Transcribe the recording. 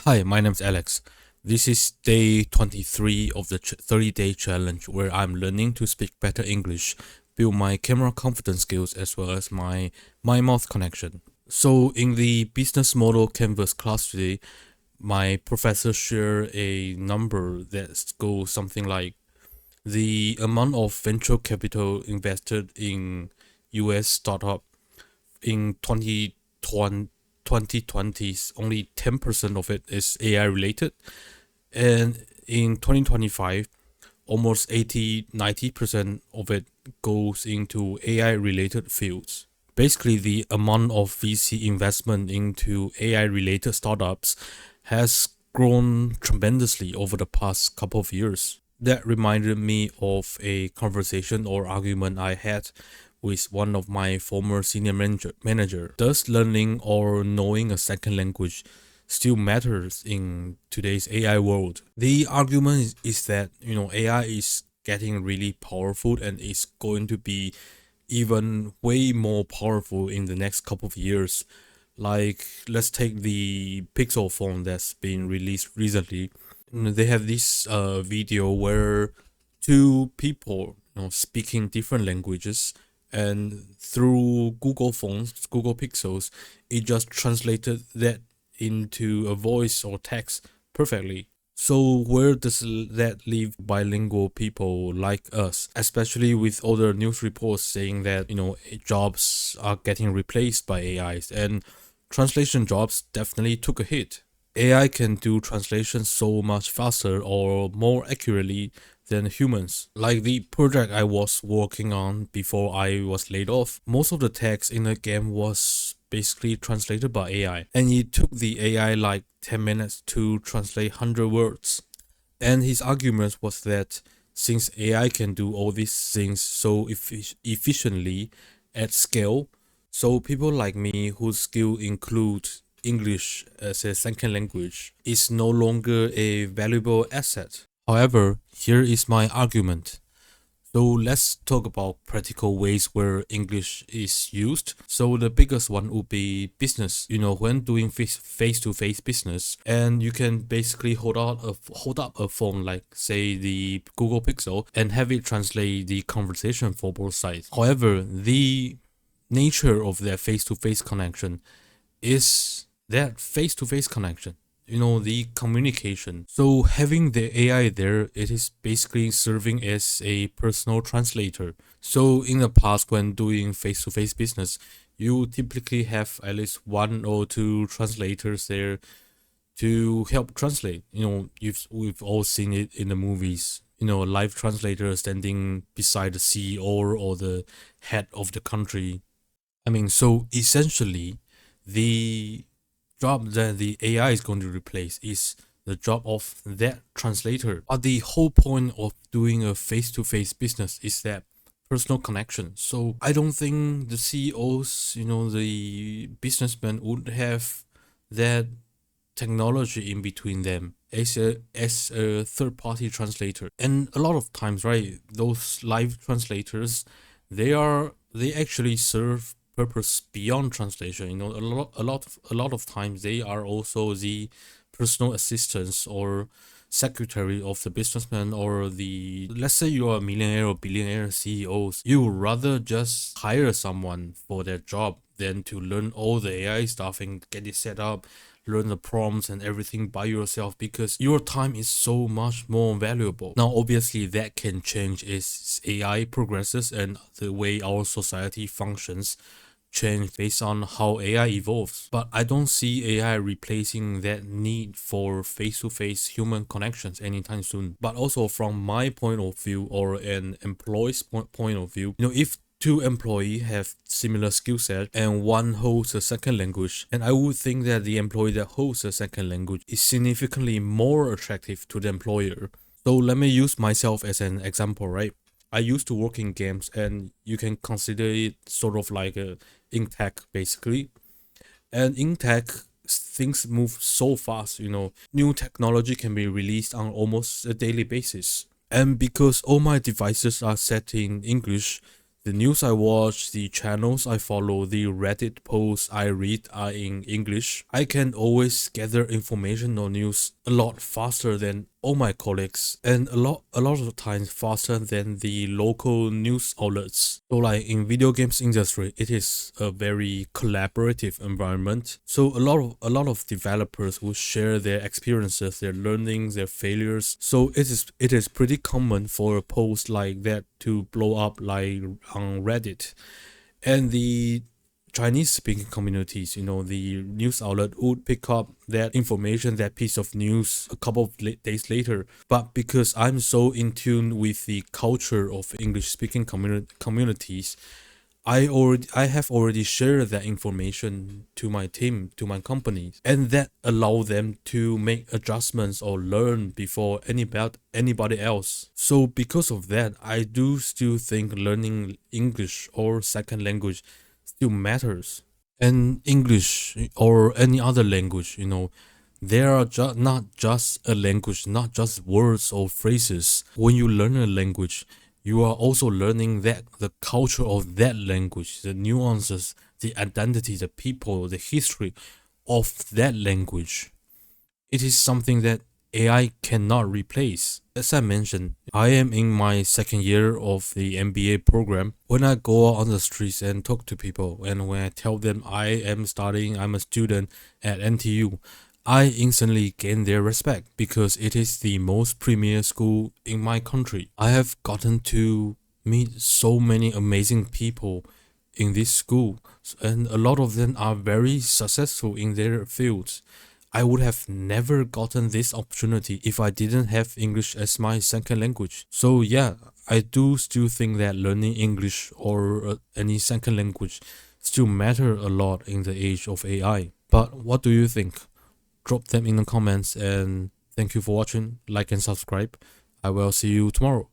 Hi, my name's Alex. This is day 23 of the 30-day challenge where I'm learning to speak better English, build my camera confidence skills as well as my mouth connection. So in the business model canvas class today, my professor shared a number that goes something like the amount of venture capital invested in US startup in 2020, only 10% of it is AI related. And in 2025, almost 80-90% of it goes into AI related fields. Basically, the amount of VC investment into AI related startups has grown tremendously over the past couple of years. That reminded me of a conversation or argument I had with one of my former senior manager. Does learning or knowing a second language still matters in today's AI world? The argument is that AI is getting really powerful and is going to be even way more powerful in the next couple of years. Like, let's take the Pixel phone that's been released recently. They have this video where two people speaking different languages, and through Google phones, Google Pixels, it just translated that into a voice or text perfectly. So where does that leave bilingual people like us, especially with all the news reports saying that jobs are getting replaced by AIs, and translation jobs definitely took a hit. AI can do translations so much faster or more accurately than humans. Like the project I was working on before I was laid off, most of the text in the game was basically translated by AI. And it took the AI like 10 minutes to translate 100 words. And his argument was that since AI can do all these things so efficiently at scale, so people like me whose skill include English as a second language is no longer a valuable asset. However, here is my argument. So let's talk about practical ways where English is used. So the biggest one would be business. When doing face-to-face business, and you can basically hold up a phone like say the Google Pixel and have it translate the conversation for both sides. However, the nature of that face-to-face connection is that face-to-face connection, the communication. So having the AI there, it is basically serving as a personal translator. So in the past, when doing face-to-face business, you typically have at least one or two translators there to help translate. We've all seen it in the movies. A live translator standing beside the CEO or the head of the country. I mean, so essentially, the job that the AI is going to replace is the job of that translator. But the whole point of doing a face-to-face business is that personal connection. So I don't think the CEOs, the businessmen would have that technology in between them as a third-party translator. And a lot of times, right, those live translators, they actually serve purpose beyond translation. A lot of times they are also the personal assistants or secretary of the businessman, or the, let's say you are a millionaire or billionaire CEOs, you would rather just hire someone for their job than to learn all the AI stuff and get it set up, learn the prompts and everything by yourself, because your time is so much more valuable. Now, obviously, that can change as AI progresses and the way our society functions change based on how AI evolves. But I don't see AI replacing that need for face-to-face human connections anytime soon. But also from my point of view, or an employee's point of view, if two employees have similar skill set and one holds a second language, and I would think that the employee that holds a second language is significantly more attractive to the employer. So let me use myself as an example, right? I used to work in games, and you can consider it sort of like in tech, basically. And in tech, things move so fast. New technology can be released on almost a daily basis. And because all my devices are set in English, The news I watch, the channels I follow, the Reddit posts I read are in English. I can always gather information or news a lot faster than all my colleagues, and a lot of times faster than the local news outlets. So like in video games industry, it is a very collaborative environment. So a lot of developers will share their experiences, their learnings, their failures. So it is pretty common for a post like that to blow up like on Reddit. And the Chinese speaking communities, the news outlet would pick up that information, that piece of news a couple of days later. But because I'm so in tune with the culture of English speaking communities, I have already shared that information to my team, to my company, and that allow them to make adjustments or learn before anybody else. So because of that, I do still think learning English or second language still matters. And English or any other language, they are not just a language, not just words or phrases. When you learn a language, you are also learning that the culture of that language, the nuances, the identity, the people, the history of that language. It is something that AI cannot replace. As I mentioned, I am in my second year of the MBA program. When I go out on the streets and talk to people, and when I tell them I'm a student at NTU, I instantly gain their respect because it is the most premier school in my country. I have gotten to meet so many amazing people in this school, and a lot of them are very successful in their fields. I would have never gotten this opportunity if I didn't have English as my second language. So yeah, I do still think that learning English or any second language still matter a lot in the age of AI. But what do you think? Drop them in the comments, and thank you for watching. Like and subscribe. I will see you tomorrow.